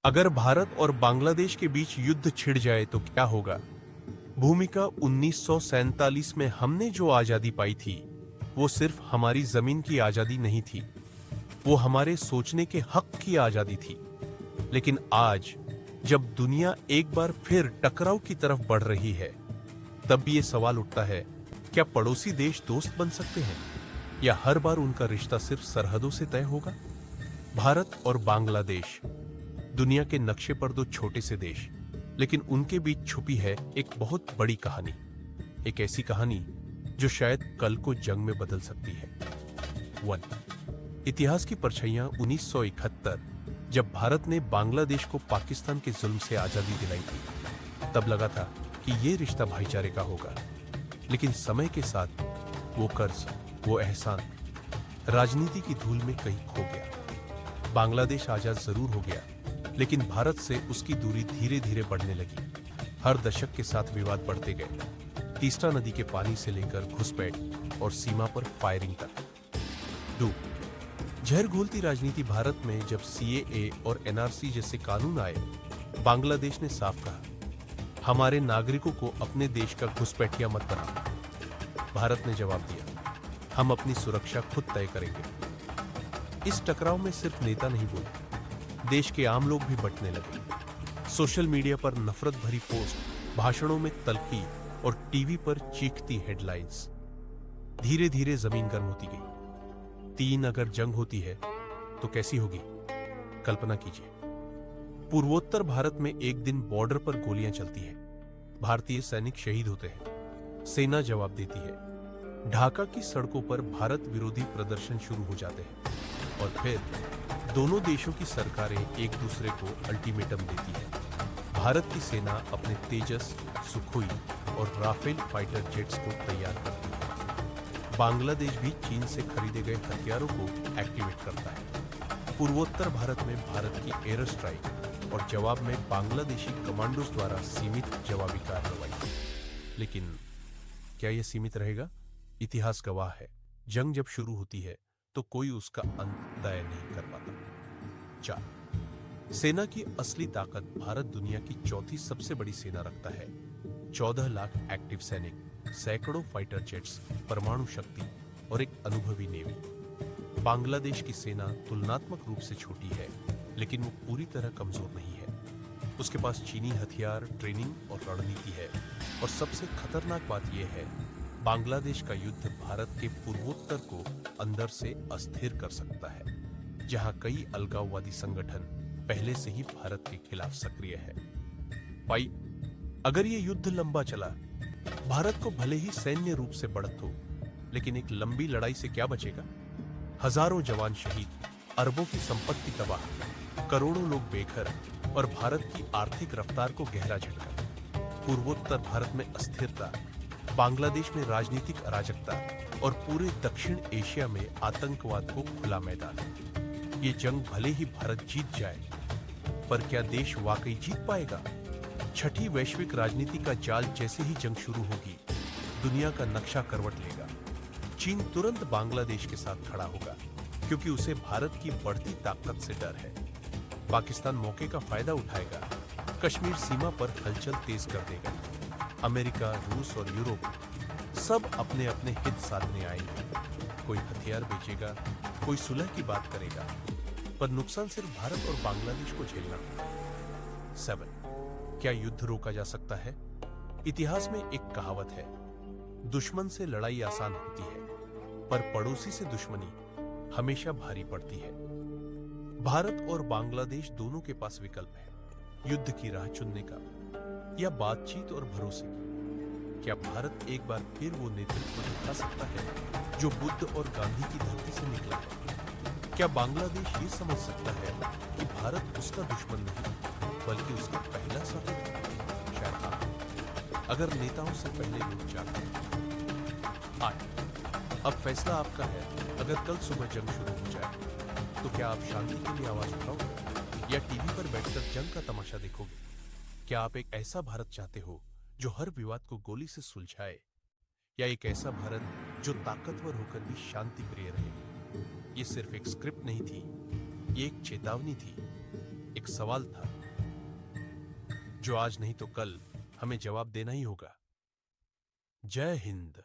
अगर भारत और बांग्लादेश के बीच युद्ध छिड़ जाए तो क्या होगा? भूमिका 1947 में हमने जो आजादी पाई थी, वो सिर्फ हमारी जमीन की आजादी नहीं थी, वो हमारे सोचने के हक की आजादी थी। लेकिन आज जब दुनिया एक बार फिर टकराव की तरफ बढ़ रही है, तब ये सवाल उठता है, क्या पड़ोसी देश दोस्त बन सकते हैं या हर बार उनका रिश्ता सिर्फ सरहदों से तय होगा? भारत और बांग्लादेश दुनिया के नक्शे पर दो छोटे से देश, लेकिन उनके बीच छुपी है एक बहुत बड़ी कहानी। एक ऐसी कहानी जो शायद कल को जंग में बदल सकती है। 1 इतिहास की परछाइयां 1971, जब भारत ने बांग्लादेश को पाकिस्तान के जुल्म से आजादी दिलाई थी। तब लगा था कि ये रिश्ता भाईचारे का होगा, लेकिन समय के साथ वो कर्ज, वो एहसान राजनीति की धूल में कहीं खो गया। बांग्लादेश आजाद जरूर हो गया, लेकिन भारत से उसकी दूरी धीरे धीरे बढ़ने लगी। हर दशक के साथ विवाद बढ़ते गए, तीस्ता नदी के पानी से लेकर घुसपैठ और सीमा पर फायरिंग तक। 2 जहर घोलती राजनीति भारत में जब सीएए और एनआरसी जैसे कानून आए, बांग्लादेश ने साफ कहा, हमारे नागरिकों को अपने देश का घुसपैठिया मत बनाओ। भारत ने जवाब दिया, हम अपनी सुरक्षा खुद तय करेंगे। इस टकराव में सिर्फ नेता नहीं बोले, देश के आम लोग भी बंटने लगे। सोशल मीडिया पर नफरत भरी पोस्ट, भाषणों में तल्खी और टीवी पर चीखती हेडलाइंस। धीरे धीरे जमीन गर्म होती गई। 3 अगर जंग होती है तो कैसी होगी? कल्पना कीजिए, पूर्वोत्तर भारत में एक दिन बॉर्डर पर गोलियां चलती हैं, भारतीय सैनिक शहीद होते हैं, सेना जवाब देती है। ढाका की सड़कों पर भारत विरोधी प्रदर्शन शुरू हो जाते हैं और फिर दोनों देशों की सरकारें एक दूसरे को अल्टीमेटम देती है। भारत की सेना अपने तेजस, सुखोई और राफेल फाइटर जेट्स को तैयार करती है। बांग्लादेश भी चीन से खरीदे गए हथियारों को एक्टिवेट करता है। पूर्वोत्तर भारत में भारत की एयर स्ट्राइक और जवाब में बांग्लादेशी कमांडोज द्वारा सीमित जवाबी कार्रवाई। लेकिन क्या यह सीमित रहेगा? इतिहास गवाह है, जंग जब शुरू होती है तो कोई उसका अंत तय नहीं कर पाता। 4 सेना की असली ताकत भारत दुनिया की चौथी सबसे बड़ी सेना रखता है। 14 लाख एक्टिव सैनिक, सैकड़ों फाइटर जेट्स, परमाणु शक्ति और एक अनुभवी नेवी। बांग्लादेश की सेना तुलनात्मक रूप से छोटी है, लेकिन वो पूरी तरह कमजोर नहीं है। उसके पास चीनी हथियार, ट्रेनिंग और रणनीति है। और सबसे खतरनाक बात यह है, बांग्लादेश का युद्ध भारत के पूर्वोत्तर को अंदर से अस्थिर कर सकता है, जहां कई अलगाववादी संगठन पहले से ही भारत के खिलाफ सक्रिय है। भाई, अगर ये युद्ध लंबा चला, भारत को भले ही सैन्य रूप से बढ़त हो, लेकिन एक लंबी लड़ाई से क्या बचेगा? हजारों जवान शहीद, अरबों की संपत्ति तबाह, करोड़ों लोग बेघर और भारत की आर्थिक रफ्तार को गहरा झटका। पूर्वोत्तर भारत में अस्थिरता, बांग्लादेश में राजनीतिक अराजकता और पूरे दक्षिण एशिया में आतंकवाद को खुला मैदान। ये जंग भले ही भारत जीत जाए, पर क्या देश वाकई जीत पाएगा? छठी वैश्विक राजनीति का जाल जैसे ही जंग शुरू होगी, दुनिया का नक्शा करवट लेगा। चीन तुरंत बांग्लादेश के साथ खड़ा होगा, क्योंकि उसे भारत की बढ़ती ताकत से डर है। पाकिस्तान मौके का फायदा उठाएगा, कश्मीर सीमा पर हलचल तेज कर देगा। अमेरिका, रूस और यूरोप सब अपने अपने हित साधने आएंगे। कोई हथियार बेचेगा, कोई सुलह की बात करेगा, पर नुकसान सिर्फ भारत और बांग्लादेश को झेलना होगा। 7 क्या युद्ध रोका जा सकता है? इतिहास में एक कहावत है, दुश्मन से लड़ाई आसान होती है, पर पड़ोसी से दुश्मनी हमेशा भारी पड़ती है। भारत और बांग्लादेश दोनों के पास विकल्प है, युद्ध की राह चुनने का या बातचीत और भरोसे की। क्या भारत एक बार फिर वो नेतृत्व दिखा सकता है जो बुद्ध और गांधी की धरती से निकला है? क्या बांग्लादेश ये समझ सकता है कि भारत उसका दुश्मन नहीं, बल्कि उसका पहला साथी है? शायद हाँ, अगर नेताओं से पहले लोग जागते। 8 अब फैसला आपका है। अगर कल सुबह जंग शुरू हो जाए, तो क्या आप शांति के लिए आवाज उठाओगे या टीवी पर बैठकर जंग का तमाशा देखोगे? क्या आप एक ऐसा भारत चाहते हो जो हर विवाद को गोली से सुलझाए, या एक ऐसा भारत जो ताकतवर होकर भी शांति प्रिय रहे? ये सिर्फ एक स्क्रिप्ट नहीं थी, ये एक चेतावनी थी। एक सवाल था जो आज नहीं तो कल हमें जवाब देना ही होगा। जय हिंद।